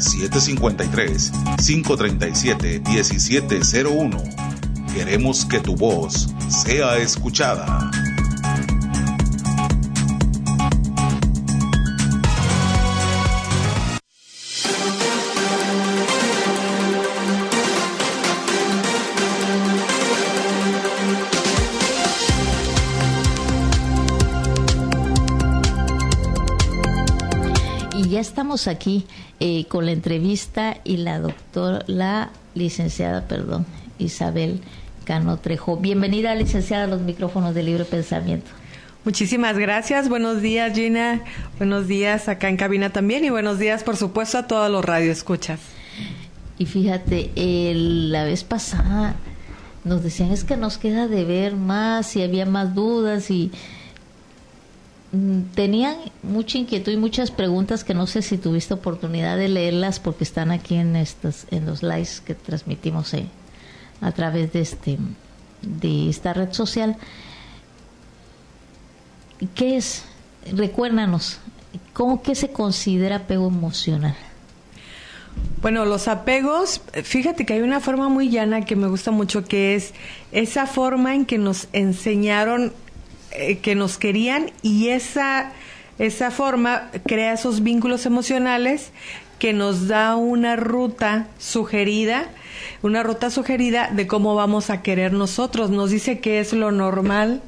753-537-1701. Queremos que tu voz sea escuchada. Ya estamos aquí con la entrevista y la licenciada Isabel Cano Trejo. Bienvenida, licenciada, a los micrófonos de Libre Pensamiento. Muchísimas gracias. Buenos días, Gina. Buenos días acá en cabina también y buenos días, por supuesto, a todos los radioescuchas. Y fíjate, la vez pasada nos decían es que nos queda de ver más y había más dudas y tenían mucha inquietud y muchas preguntas que no sé si tuviste oportunidad de leerlas porque están aquí en los lives que transmitimos a través de esta red social. ¿Qué es? Recuérdanos, ¿qué se considera apego emocional? Bueno, los apegos, fíjate que hay una forma muy llana que me gusta mucho, que es esa forma en que nos enseñaron que nos querían, y esa forma crea esos vínculos emocionales que nos da una ruta sugerida de cómo vamos a querer nosotros. Nos dice que es lo normal,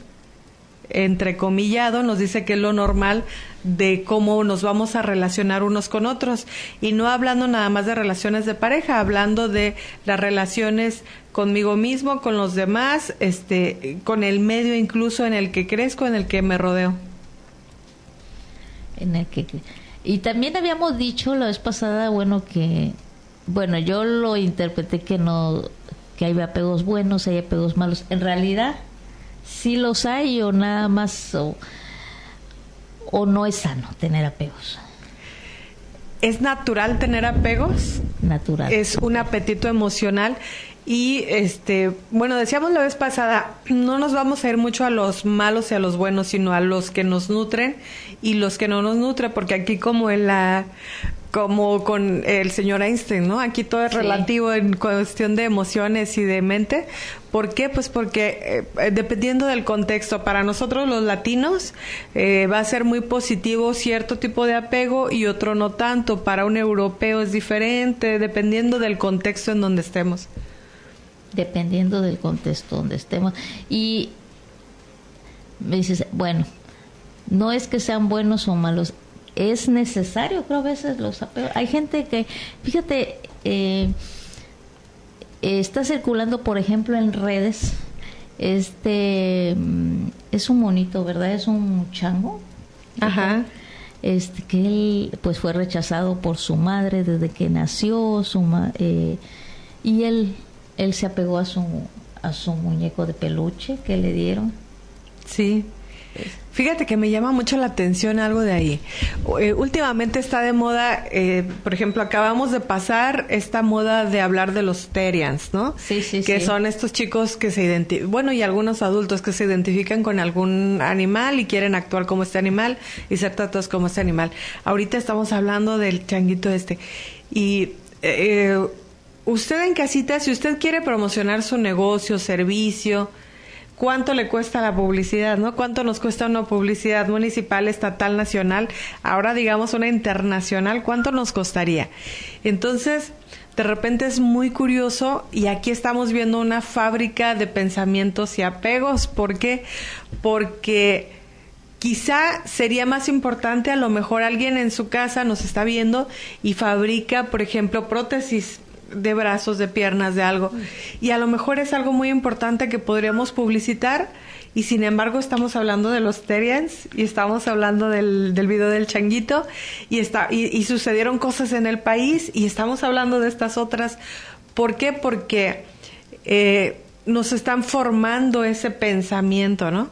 entrecomillado, nos dice que es lo normal de cómo nos vamos a relacionar unos con otros, y no hablando nada más de relaciones de pareja, hablando de las relaciones conmigo mismo, con los demás, con el medio incluso en el que crezco, en el que me rodeo. Y también habíamos dicho la vez pasada, yo lo interpreté que hay apegos buenos, hay apegos malos. En realidad, sí los hay, o nada más, o no es sano tener apegos. ¿Es natural tener apegos? Natural. Es un apetito emocional. Y decíamos la vez pasada, no nos vamos a ir mucho a los malos y a los buenos, sino a los que nos nutren y los que no nos nutren, porque aquí como con el señor Einstein, ¿no? Aquí todo es relativo en cuestión de emociones y de mente. ¿Por qué? Pues porque dependiendo del contexto, para nosotros los latinos va a ser muy positivo cierto tipo de apego y otro no tanto. Para un europeo es diferente, dependiendo del contexto en donde estemos. Dependiendo del contexto donde estemos. Y me dices, no es que sean buenos o malos, es necesario, creo, a veces los apegos. Hay gente que, fíjate, está circulando, por ejemplo, en redes, es un monito, ¿verdad? Es un chango. Ajá. Que él, pues, fue rechazado por su madre desde que nació, y él se apegó a su muñeco de peluche que le dieron. Sí. Fíjate que me llama mucho la atención algo de ahí. Últimamente está de moda, por ejemplo, acabamos de pasar esta moda de hablar de los Terians, ¿no? Sí. Que son estos chicos que y algunos adultos que se identifican con algún animal y quieren actuar como este animal y ser tratados como este animal. Ahorita estamos hablando del changuito y usted en casita, si usted quiere promocionar su negocio, servicio, ¿cuánto le cuesta la publicidad, no? ¿Cuánto nos cuesta una publicidad municipal, estatal, nacional? Ahora digamos una internacional, ¿cuánto nos costaría? Entonces, de repente es muy curioso, y aquí estamos viendo una fábrica de pensamientos y apegos. ¿Por qué? Porque quizá sería más importante, a lo mejor alguien en su casa nos está viendo y fabrica, por ejemplo, prótesis de brazos, de piernas, de algo, y a lo mejor es algo muy importante que podríamos publicitar, y sin embargo estamos hablando de los Terians y estamos hablando del video del changuito, y sucedieron cosas en el país y estamos hablando de estas otras. ¿Por qué? Porque nos están formando ese pensamiento, ¿no?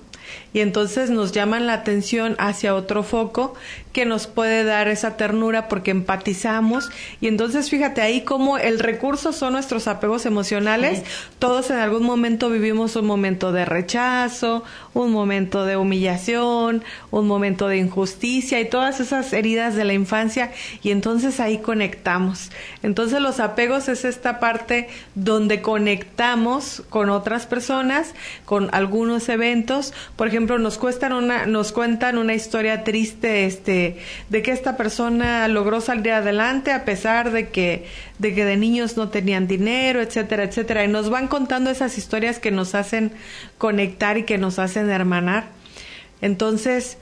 y entonces nos llaman la atención hacia otro foco que nos puede dar esa ternura porque empatizamos. Y entonces fíjate ahí cómo el recurso son nuestros apegos emocionales. Sí. Todos en algún momento vivimos un momento de rechazo, un momento de humillación, un momento de injusticia y todas esas heridas de la infancia, y entonces ahí conectamos. Entonces los apegos es esta parte donde conectamos con otras personas, con algunos eventos. Por ejemplo, nos cuentan una historia triste, de que esta persona logró salir adelante a pesar de que de niños no tenían dinero, etcétera, etcétera. Y nos van contando esas historias que nos hacen conectar y que nos hacen hermanar. Entonces,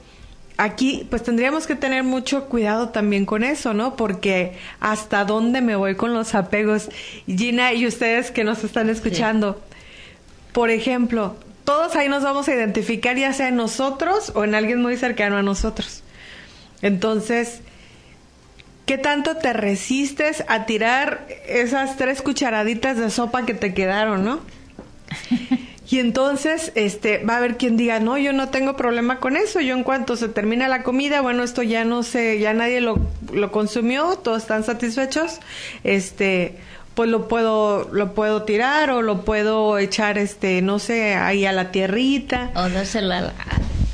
aquí pues tendríamos que tener mucho cuidado también con eso, ¿no? Porque hasta dónde me voy con los apegos. Gina y ustedes que nos están escuchando, por ejemplo, todos ahí nos vamos a identificar, ya sea en nosotros o en alguien muy cercano a nosotros. Entonces, ¿qué tanto te resistes a tirar esas 3 cucharaditas de sopa que te quedaron, no? Y entonces, va a haber quien diga, no, yo no tengo problema con eso, yo en cuanto se termina la comida, bueno, esto ya no sé, ya nadie lo consumió, todos están satisfechos, pues lo puedo tirar o lo puedo echar, no sé, ahí a la tierrita. O dárselo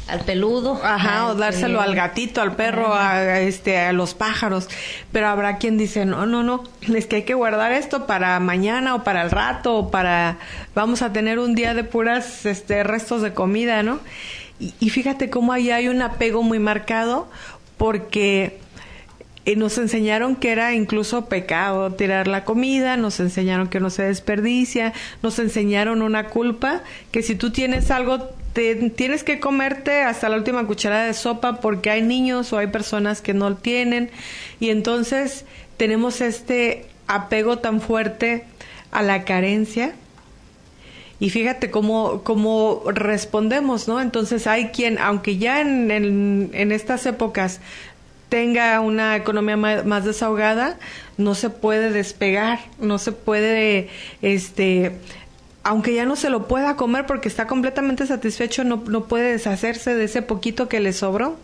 al peludo. Ajá, o dárselo al gatito, al perro, a los pájaros. Pero habrá quien dice, no, es que hay que guardar esto para mañana o para el rato o vamos a tener un día de puras restos de comida, ¿no? Y fíjate cómo ahí hay un apego muy marcado, porque nos enseñaron que era incluso pecado tirar la comida, nos enseñaron que no se desperdicia, nos enseñaron una culpa, que si tú tienes algo, tienes que comerte hasta la última cucharada de sopa porque hay niños o hay personas que no lo tienen. Y entonces tenemos este apego tan fuerte a la carencia. Y fíjate cómo respondemos, ¿no? Entonces hay quien, aunque ya en estas épocas tenga una economía más desahogada, no se puede despegar, no se puede, aunque ya no se lo pueda comer porque está completamente satisfecho, no puede deshacerse de ese poquito que le sobró,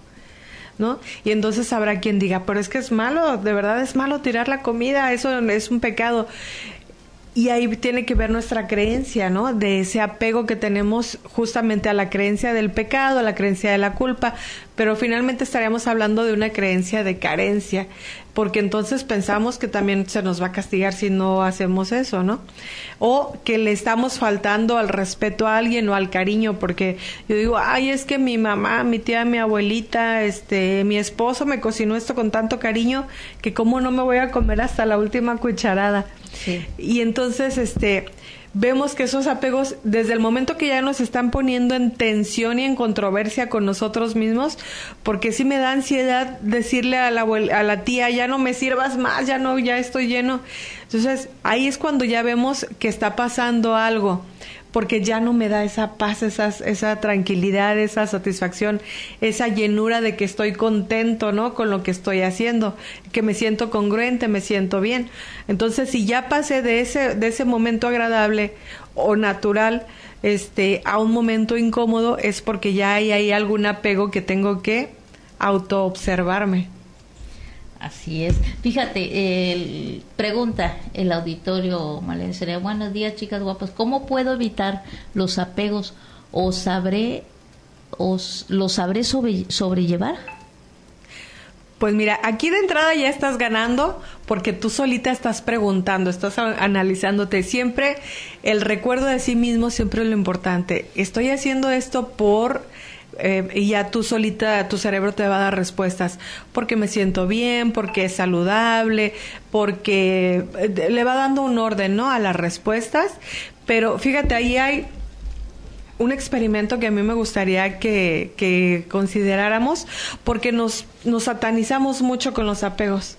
¿no? Y entonces habrá quien diga, pero es que es malo, de verdad es malo tirar la comida, eso es un pecado. Y ahí tiene que ver nuestra creencia, ¿no? De ese apego que tenemos justamente a la creencia del pecado, a la creencia de la culpa, pero finalmente estaríamos hablando de una creencia de carencia, porque entonces pensamos que también se nos va a castigar si no hacemos eso, ¿no? O que le estamos faltando al respeto a alguien o al cariño, porque yo digo, ay, es que mi mamá, mi tía, mi abuelita, mi esposo me cocinó esto con tanto cariño que cómo no me voy a comer hasta la última cucharada. Sí. Y entonces, vemos que esos apegos, desde el momento que ya nos están poniendo en tensión y en controversia con nosotros mismos, porque sí me da ansiedad decirle a la tía, ya no me sirvas más, ya estoy lleno. Entonces, ahí es cuando ya vemos que está pasando algo, porque ya no me da esa paz, esa tranquilidad, esa satisfacción, esa llenura de que estoy contento, ¿no? Con lo que estoy haciendo, que me siento congruente, me siento bien. Entonces, si ya pasé de ese momento agradable o natural, a un momento incómodo, es porque ya hay algún apego que tengo que autoobservarme. Así es. Fíjate, pregunta el auditorio, Marlene, sería, buenos días, chicas guapas, ¿cómo puedo evitar los apegos o los sabré sobrellevar? Pues mira, aquí de entrada ya estás ganando porque tú solita estás preguntando, estás analizándote. Siempre el recuerdo de sí mismo, siempre es lo importante. Estoy haciendo esto por... y ya tú solita, tu cerebro te va a dar respuestas, porque me siento bien, porque es saludable, porque le va dando un orden, ¿no? A las respuestas. Pero fíjate, ahí hay un experimento que a mí me gustaría que consideráramos, porque nos satanizamos mucho con los apegos.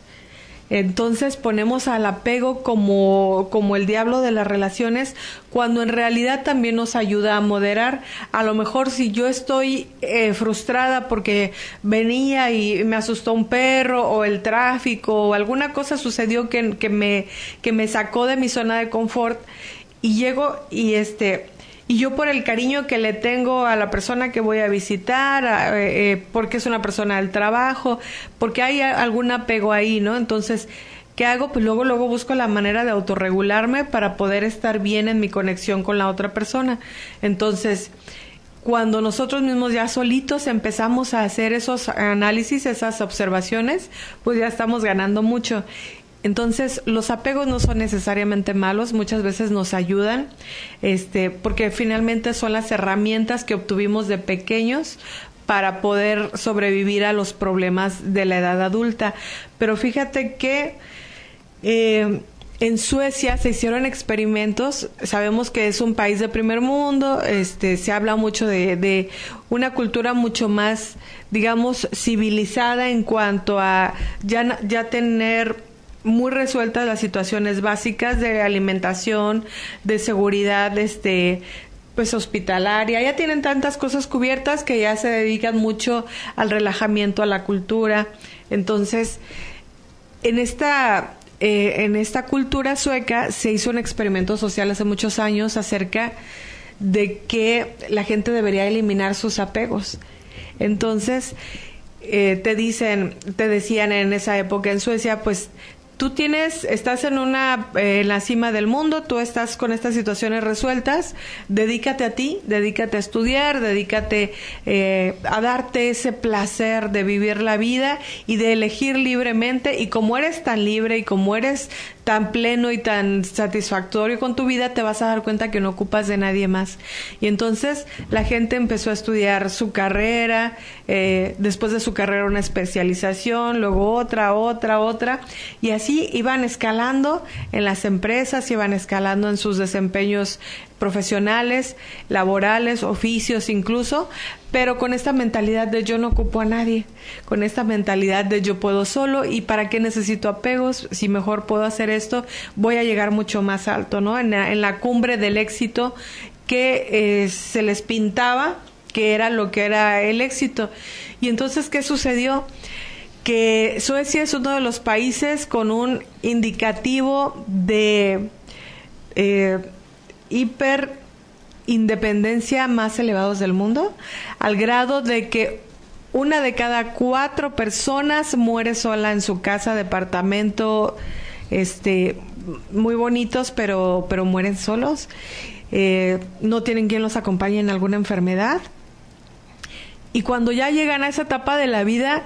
Entonces ponemos al apego como el diablo de las relaciones, cuando en realidad también nos ayuda a moderar. A lo mejor si yo estoy frustrada porque venía y me asustó un perro o el tráfico o alguna cosa sucedió que me sacó de mi zona de confort, y llego y y yo por el cariño que le tengo a la persona que voy a visitar, porque es una persona del trabajo, porque hay algún apego ahí, ¿no? Entonces, ¿qué hago? Pues luego busco la manera de autorregularme para poder estar bien en mi conexión con la otra persona. Entonces, cuando nosotros mismos ya solitos empezamos a hacer esos análisis, esas observaciones, pues ya estamos ganando mucho. Entonces, los apegos no son necesariamente malos, muchas veces nos ayudan, porque finalmente son las herramientas que obtuvimos de pequeños para poder sobrevivir a los problemas de la edad adulta. Pero fíjate que en Suecia se hicieron experimentos. Sabemos que es un país de primer mundo, se habla mucho de una cultura mucho más, digamos, civilizada en cuanto a ya tener muy resueltas las situaciones básicas de alimentación, de seguridad, pues hospitalaria. Ya tienen tantas cosas cubiertas que ya se dedican mucho al relajamiento, a la cultura. Entonces, en esta cultura sueca se hizo un experimento social hace muchos años acerca de que la gente debería eliminar sus apegos. Entonces, te decían en esa época en Suecia, pues tú estás en la cima del mundo, tú estás con estas situaciones resueltas, dedícate a ti, dedícate a estudiar, dedícate a darte ese placer de vivir la vida y de elegir libremente, y como eres tan libre y como eres tan pleno y tan satisfactorio con tu vida, te vas a dar cuenta que no ocupas de nadie más. Y entonces la gente empezó a estudiar su carrera, después de su carrera una especialización, luego otra, y así iban escalando en las empresas, iban escalando en sus desempeños profesionales, laborales, oficios incluso, pero con esta mentalidad de yo no ocupo a nadie, con esta mentalidad de yo puedo solo, y para qué necesito apegos, si mejor puedo hacer esto, voy a llegar mucho más alto, ¿no? En la cumbre del éxito que se les pintaba que era lo que era el éxito. Y entonces, ¿qué sucedió? Que Suecia es uno de los países con un indicativo de hiperindependencia más elevados del mundo, al grado de que 1 de cada 4 personas muere sola en su casa, departamento, muy bonitos, pero mueren solos. No tienen quien los acompañe en alguna enfermedad. Y cuando ya llegan a esa etapa de la vida,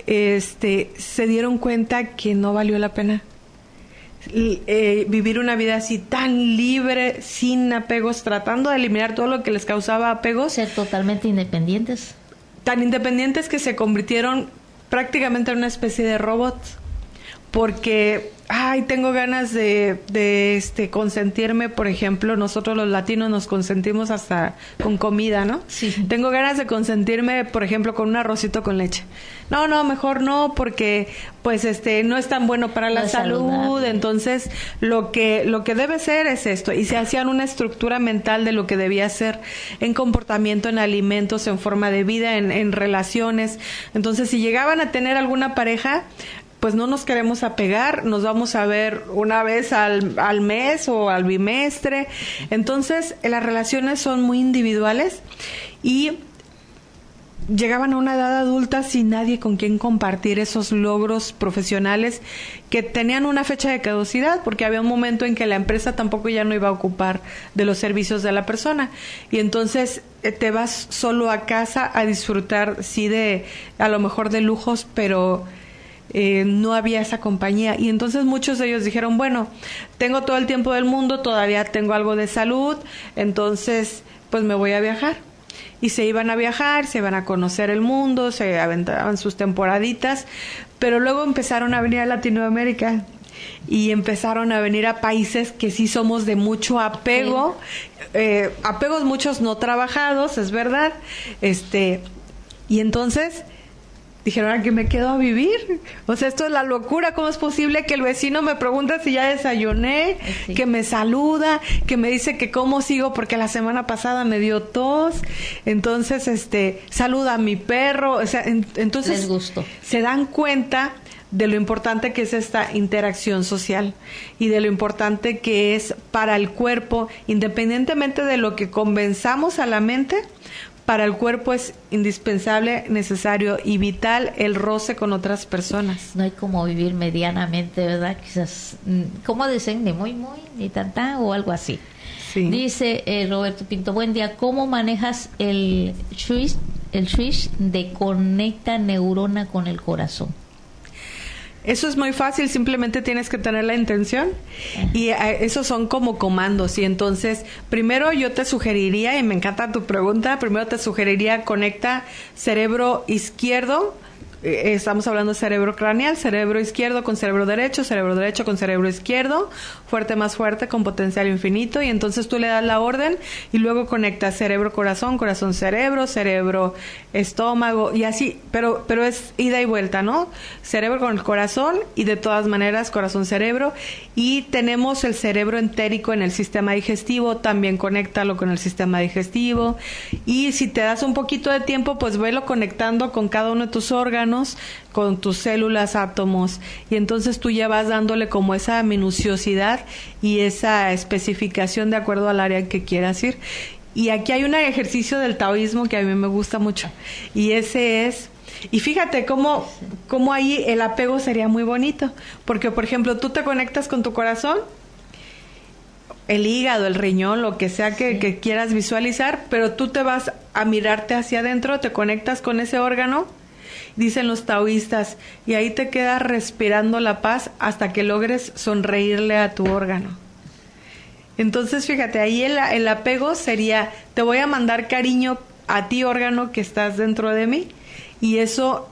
se dieron cuenta que no valió la pena vivir una vida así tan libre, sin apegos, tratando de eliminar todo lo que les causaba apegos. Ser totalmente independientes. Tan independientes que se convirtieron prácticamente en una especie de robots. Porque, tengo ganas de consentirme, por ejemplo, nosotros los latinos nos consentimos hasta con comida, ¿no? Sí. Tengo ganas de consentirme, por ejemplo, con un arrocito con leche. No, mejor no, porque pues no es tan bueno para la salud. Entonces, lo que debe ser es esto. Y se hacían una estructura mental de lo que debía ser en comportamiento, en alimentos, en forma de vida, en relaciones. Entonces, si llegaban a tener alguna pareja, pues no nos queremos apegar, nos vamos a ver una vez al mes o al bimestre. Entonces, las relaciones son muy individuales y llegaban a una edad adulta sin nadie con quien compartir esos logros profesionales que tenían una fecha de caducidad, porque había un momento en que la empresa tampoco ya no iba a ocupar de los servicios de la persona. Y entonces te vas solo a casa a disfrutar, sí, a lo mejor de lujos, pero no había esa compañía. Y entonces muchos de ellos dijeron, bueno, tengo todo el tiempo del mundo, todavía tengo algo de salud, entonces pues me voy a viajar. Y se iban a viajar, se iban a conocer el mundo, se aventaban sus temporaditas, pero luego empezaron a venir a Latinoamérica y empezaron a venir a países que sí somos de mucho apego, apegos muchos no trabajados, es verdad, y entonces dijeron, ¿a qué me quedo a vivir? O sea, esto es la locura. ¿Cómo es posible que el vecino me pregunta si ya desayuné? Sí. Que me saluda, que me dice que cómo sigo porque la semana pasada me dio tos. Entonces, saluda a mi perro. O sea, entonces les gustó. Se dan cuenta de lo importante que es esta interacción social y de lo importante que es para el cuerpo, independientemente de lo que convenzamos a la mente. Para el cuerpo es indispensable, necesario y vital el roce con otras personas. No hay como vivir medianamente, ¿verdad? Quizás, ¿cómo dicen? Ni muy, ni tanta o algo así. Sí. Dice Roberto Pinto, buen día, ¿cómo manejas el switch de conecta neurona con el corazón? Eso es muy fácil, simplemente tienes que tener la intención y esos son como comandos. Y entonces, primero yo te sugeriría, y me encanta tu pregunta, primero te sugeriría conecta cerebro izquierdo, estamos hablando de cerebro craneal, cerebro izquierdo con cerebro derecho con cerebro izquierdo, fuerte más fuerte con potencial infinito, y entonces tú le das la orden y luego conectas cerebro corazón, corazón cerebro, cerebro estómago y así, pero es ida y vuelta, ¿no? Cerebro con el corazón y de todas maneras corazón cerebro, y tenemos el cerebro entérico en el sistema digestivo, también conéctalo con el sistema digestivo, y si te das un poquito de tiempo, pues velo conectando con cada uno de tus órganos, con tus células, átomos, y entonces tú ya vas dándole como esa minuciosidad y esa especificación de acuerdo al área que quieras ir. Y aquí hay un ejercicio del taoísmo que a mí me gusta mucho, y ese es, y fíjate cómo ahí el apego sería muy bonito, porque por ejemplo tú te conectas con tu corazón, el hígado, el riñón, lo que sea que quieras visualizar, pero tú te vas a mirarte hacia adentro, te conectas con ese órgano, dicen los taoístas, y ahí te quedas respirando la paz hasta que logres sonreírle a tu órgano. Entonces, fíjate, ahí el apego sería, te voy a mandar cariño a ti, órgano, que estás dentro de mí, y eso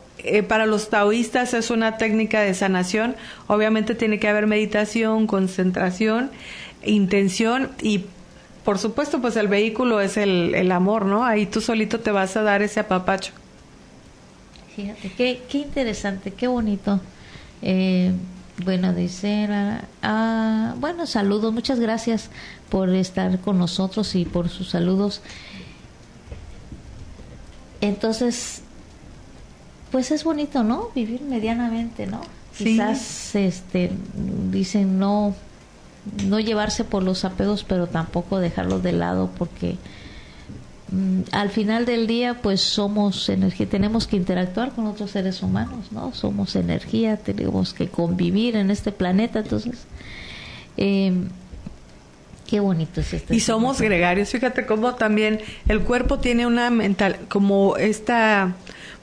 para los taoístas es una técnica de sanación. Obviamente tiene que haber meditación, concentración, intención, y por supuesto, pues el vehículo es el amor, ¿no? Ahí tú solito te vas a dar ese apapacho. Fíjate, qué interesante, qué bonito. Bueno, dice, bueno, saludos, muchas gracias por estar con nosotros y por sus saludos. Entonces, pues es bonito, ¿no? Vivir medianamente, ¿no? Sí. Quizás, dicen no llevarse por los apegos, pero tampoco dejarlos de lado, porque al final del día pues somos energía, tenemos que interactuar con otros seres humanos, ¿no? Somos energía, tenemos que convivir en este planeta, entonces qué bonito es este. Y somos gregarios, fíjate cómo también el cuerpo tiene una mental, como esta,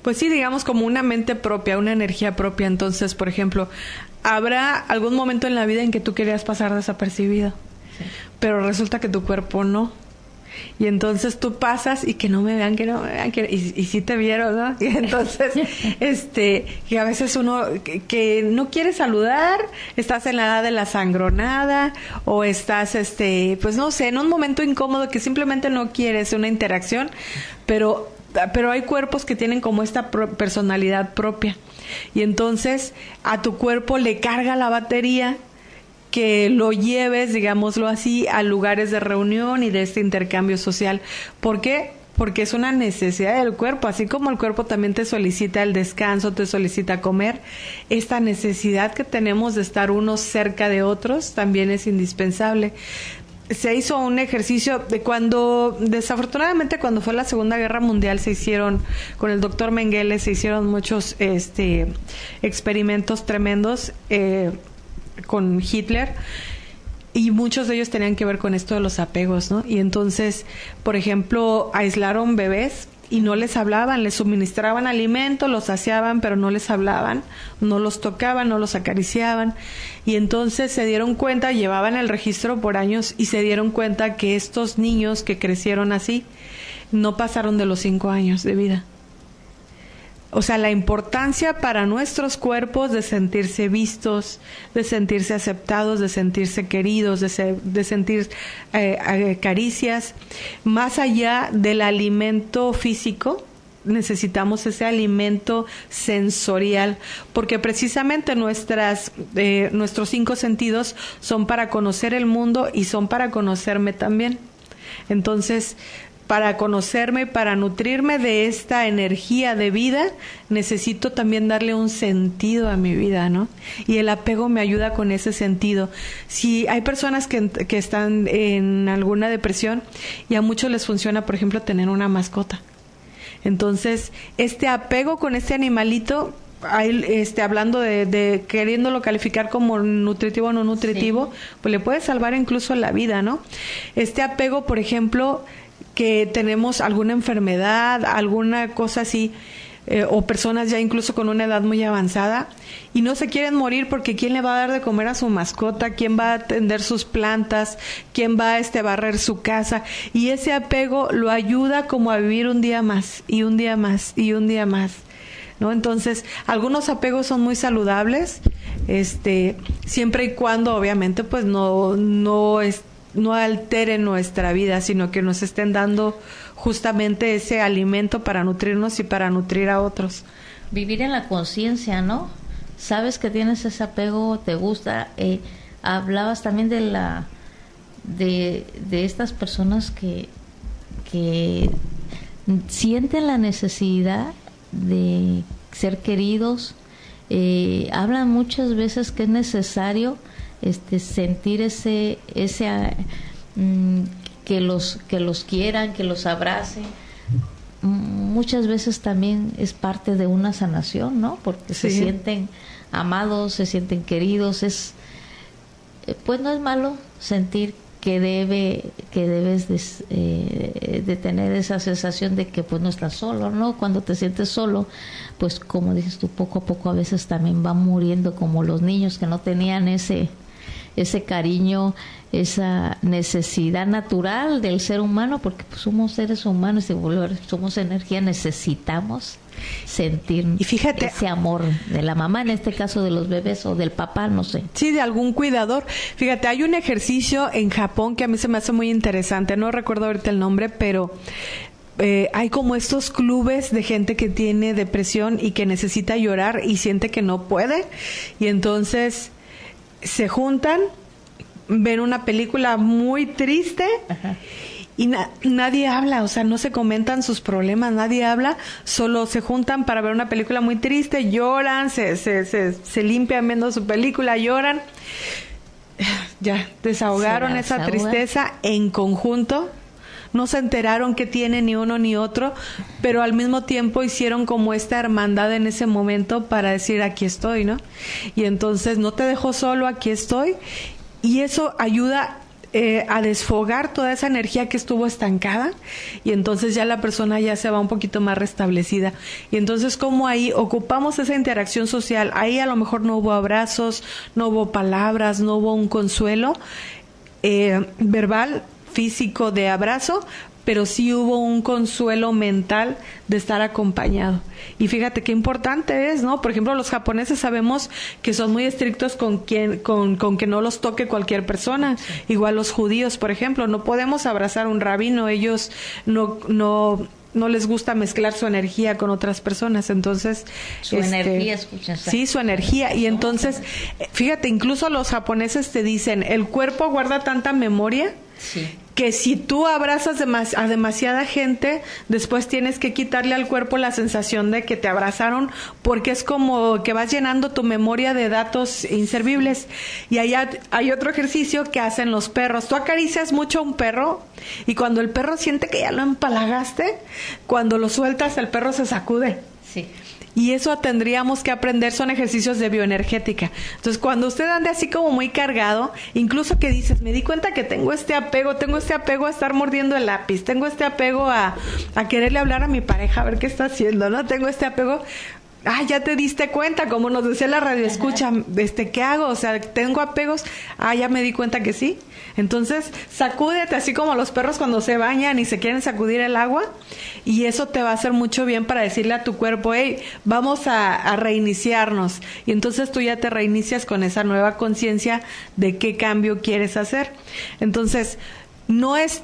pues sí, digamos como una mente propia, una energía propia. Entonces, por ejemplo, habrá algún momento en la vida en que tú querías pasar desapercibido, sí, pero resulta que tu cuerpo no. Y entonces tú pasas y que no me vean, y sí te vieron, ¿no? Y entonces, que a veces uno que no quiere saludar, estás en la edad de la sangronada, o estás, pues no sé, en un momento incómodo que simplemente no quieres una interacción, pero hay cuerpos que tienen como esta personalidad propia. Y entonces a tu cuerpo le carga la batería, que lo lleves, digámoslo así, a lugares de reunión y de este intercambio social. ¿Por qué? Porque es una necesidad del cuerpo, así como el cuerpo también te solicita el descanso, te solicita comer. Esta necesidad que tenemos de estar unos cerca de otros también es indispensable. Se hizo un ejercicio de desafortunadamente cuando fue la Segunda Guerra Mundial, se hicieron, con el doctor Mengele, se hicieron muchos experimentos tremendos, con Hitler, y muchos de ellos tenían que ver con esto de los apegos, ¿no? Y entonces, por ejemplo, aislaron bebés y no les hablaban, les suministraban alimento, los saciaban, pero no les hablaban, no los tocaban, no los acariciaban, y entonces se dieron cuenta, llevaban el registro por años y se dieron cuenta que estos niños que crecieron así no pasaron de los 5 años de vida. O sea, la importancia para nuestros cuerpos de sentirse vistos, de sentirse aceptados, de sentirse queridos, de sentir caricias. Más allá del alimento físico, necesitamos ese alimento sensorial, porque precisamente nuestros 5 sentidos son para conocer el mundo y son para conocerme también. Entonces, para conocerme, para nutrirme de esta energía de vida, necesito también darle un sentido a mi vida, ¿no? Y el apego me ayuda con ese sentido. Si hay personas que están en alguna depresión y a muchos les funciona, por ejemplo, tener una mascota. Entonces, este apego con este animalito, hablando de queriéndolo calificar como nutritivo o no nutritivo, sí, pues le puede salvar incluso la vida, ¿no? Este apego, por ejemplo, que tenemos alguna enfermedad, alguna cosa así, o personas ya incluso con una edad muy avanzada y no se quieren morir porque ¿quién le va a dar de comer a su mascota? ¿Quién va a atender sus plantas? ¿Quién va a barrer su casa? Y ese apego lo ayuda como a vivir un día más y un día más y un día más, ¿no? Entonces, algunos apegos son muy saludables, siempre y cuando obviamente pues no alteren nuestra vida, sino que nos estén dando justamente ese alimento para nutrirnos y para nutrir a otros. Vivir en la conciencia, ¿no? Sabes que tienes ese apego, te gusta. Hablabas también de estas personas que sienten la necesidad de ser queridos. Hablan muchas veces que es necesario sentir que los quieran, que los abracen. Muchas veces también es parte de una sanación, ¿no? Porque sí, se sienten amados, se sienten queridos. Pues no es malo sentir que debes de tener esa sensación de que pues no estás solo, ¿no? Cuando te sientes solo, pues como dices tú, poco a poco a veces también van muriendo, como los niños que no tenían ese cariño, esa necesidad natural del ser humano, porque pues somos seres humanos y somos energía, necesitamos sentir, y fíjate, ese amor de la mamá, en este caso de los bebés, o del papá, no sé. Sí, de algún cuidador. Fíjate, hay un ejercicio en Japón que a mí se me hace muy interesante, no recuerdo ahorita el nombre, pero hay como estos clubes de gente que tiene depresión y que necesita llorar y siente que no puede, y entonces se juntan, ven una película muy triste. Ajá. Y nadie habla, o sea, no se comentan sus problemas, nadie habla, solo se juntan para ver una película muy triste, lloran, se limpian viendo su película, lloran, ya desahogaron esa tristeza en conjunto. No se enteraron que tiene ni uno ni otro, pero al mismo tiempo hicieron como esta hermandad en ese momento para decir, aquí estoy, ¿no? Y entonces no te dejo solo, aquí estoy. Y eso ayuda a desfogar toda esa energía que estuvo estancada, y entonces ya la persona ya se va un poquito más restablecida. Y entonces, como ahí ocupamos esa interacción social, ahí a lo mejor no hubo abrazos, no hubo palabras, no hubo un consuelo verbal, físico de abrazo, pero sí hubo un consuelo mental de estar acompañado. Y fíjate qué importante es, ¿no? Por ejemplo, los japoneses sabemos que son muy estrictos con que no los toque cualquier persona. Sí. Igual los judíos, por ejemplo, no podemos abrazar a un rabino, ellos no les gusta mezclar su energía con otras personas, entonces su energía, escuchas. Sí, su energía. Y entonces, fíjate, incluso los japoneses te dicen, el cuerpo guarda tanta memoria, sí, que si tú abrazas a demasiada gente, después tienes que quitarle al cuerpo la sensación de que te abrazaron, porque es como que vas llenando tu memoria de datos inservibles. Y allá hay otro ejercicio que hacen los perros. Tú acaricias mucho a un perro y cuando el perro siente que ya lo empalagaste, cuando lo sueltas el perro se sacude. Sí. Y eso tendríamos que aprender, son ejercicios de bioenergética. Entonces, cuando usted ande así como muy cargado, incluso que dices, me di cuenta que tengo este apego a estar mordiendo el lápiz, tengo este apego a quererle hablar a mi pareja, a ver qué está haciendo, ¿no? Tengo este apego, ya te diste cuenta, como nos decía la radio escucha, ¿qué hago? O sea, tengo apegos, ya me di cuenta que sí. Entonces, sacúdete así como los perros cuando se bañan y se quieren sacudir el agua, y eso te va a hacer mucho bien para decirle a tu cuerpo, hey, vamos a reiniciarnos. Y entonces tú ya te reinicias con esa nueva conciencia de qué cambio quieres hacer. Entonces, no es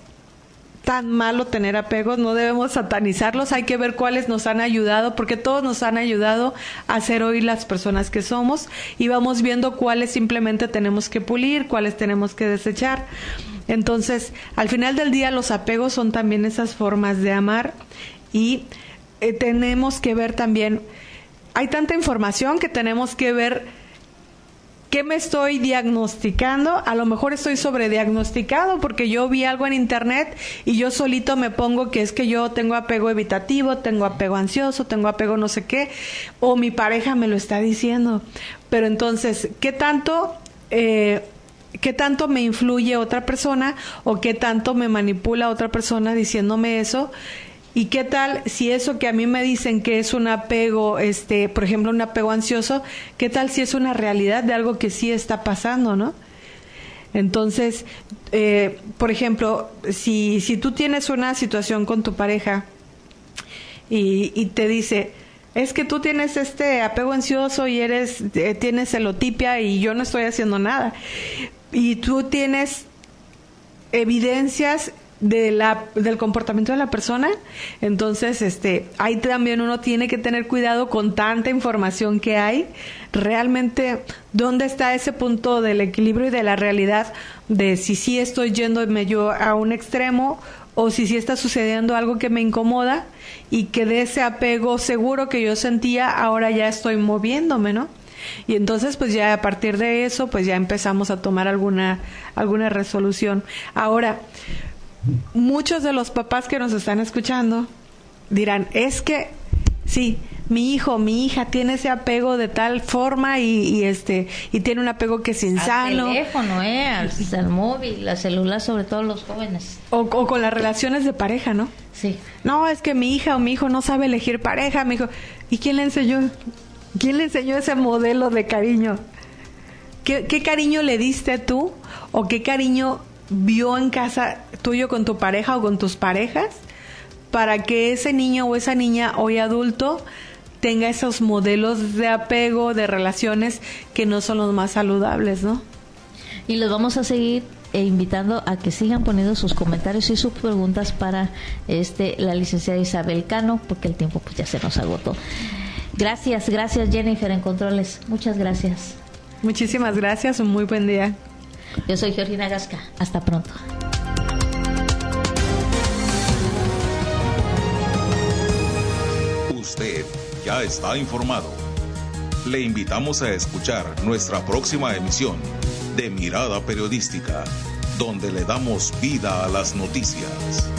tan malo tener apegos, no debemos satanizarlos, hay que ver cuáles nos han ayudado, porque todos nos han ayudado a ser hoy las personas que somos, y vamos viendo cuáles simplemente tenemos que pulir, cuáles tenemos que desechar. Entonces, al final del día, los apegos son también esas formas de amar, y tenemos que ver también, hay tanta información que tenemos que ver ¿qué me estoy diagnosticando? A lo mejor estoy sobrediagnosticado porque yo vi algo en internet y yo solito me pongo que es que yo tengo apego evitativo, tengo apego ansioso, tengo apego no sé qué, o mi pareja me lo está diciendo. Pero entonces, ¿qué tanto me influye otra persona o qué tanto me manipula otra persona diciéndome eso? ¿Y qué tal si eso que a mí me dicen que es un apego, por ejemplo, un apego ansioso, qué tal si es una realidad de algo que sí está pasando, ¿no? Entonces, por ejemplo, si tú tienes una situación con tu pareja y te dice, es que tú tienes este apego ansioso y tienes celotipia y yo no estoy haciendo nada, y tú tienes evidencias del comportamiento de la persona, entonces ahí también uno tiene que tener cuidado con tanta información que hay, realmente dónde está ese punto del equilibrio y de la realidad de si sí estoy yéndome yo a un extremo o si sí está sucediendo algo que me incomoda y que de ese apego seguro que yo sentía ahora ya estoy moviéndome, ¿no? Y entonces pues ya a partir de eso pues ya empezamos a tomar alguna resolución. Ahora, muchos de los papás que nos están escuchando dirán, es que sí, mi hijo, mi hija tiene ese apego de tal forma y tiene un apego que es insano. Al teléfono, al móvil, al celular, sobre todo los jóvenes. O con las relaciones de pareja, ¿no? Sí. No, es que mi hija o mi hijo no sabe elegir pareja, mi hijo. ¿Y quién le enseñó? ¿Quién le enseñó ese modelo de cariño? ¿Qué cariño le diste tú? ¿O qué cariño vio en casa tuyo con tu pareja o con tus parejas para que ese niño o esa niña hoy adulto tenga esos modelos de apego, de relaciones que no son los más saludables, ¿no? Y los vamos a seguir invitando a que sigan poniendo sus comentarios y sus preguntas para la licenciada Isabel Cano, porque el tiempo pues ya se nos agotó. Gracias Jennifer en Controles, muchas gracias. Muchísimas gracias, un muy buen día. Yo soy Georgina Gasca. Hasta pronto. Usted ya está informado. Le invitamos a escuchar nuestra próxima emisión de Mirada Periodística, donde le damos vida a las noticias.